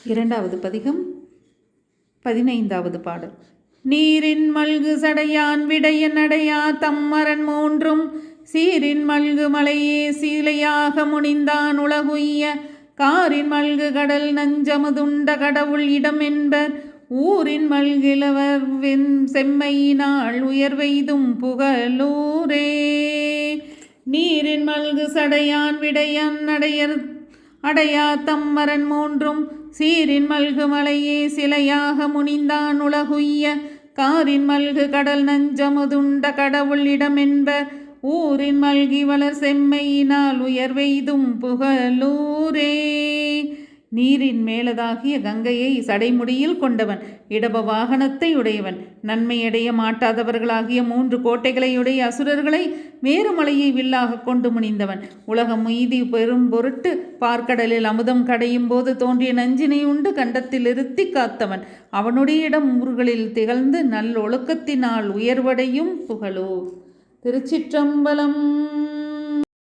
இரண்டாவது பதிகம் 15வது பாடல். நீரின் மல்கு சடையான் விடைய நடையா தம்மரன் மூன்றும் சீரின் மல்கு மலையே சீலையாக முனிந்தான் உலகுய்ய காரின் மல்கு கடல் நஞ்சமுதுண்ட கடவுள் இடம் என்பர் ஊரின் மல்கிழவர் செம்மையினாள் உயர்வெய்தும் புகழூரே. நீரின் மல்கு சடையான் விடையான் அடையா தம்மரன் மூன்றும் சீரின் மல்கு மலையே சிலையாக முனிந்தான் உலகுய்ய காரின் மல்கு கடல் நஞ்சமுதுண்ட கடவுள் இடம் என்பர் ஊரின் மல்கி வளர் செம்மையினால் உயர்வெய்தும் புகழூரே. நீரின் மேலதாகிய கங்கையை சடைமுடியில் கொண்டவன், இடப வாகனத்தை உடையவன், நன்மையடைய மாட்டாதவர்களாகிய 3 கோட்டைகளையுடைய அசுரர்களை மேருமலையை வில்லாக கொண்டு முனிந்தவன், உலகம் உய்தி பெரும் பொருட்டு பார்க்கடலில் அமுதம் கடையும் போது தோன்றிய நஞ்சினை உண்டு கண்டத்தில் இருத்தி காத்தவன், அவனுடைய இடம் ஊர்களில் திகழ்ந்து நல்லொழுக்கத்தினால் உயர்வடையும் புகழோ. திருச்சிற்றம்பலம்.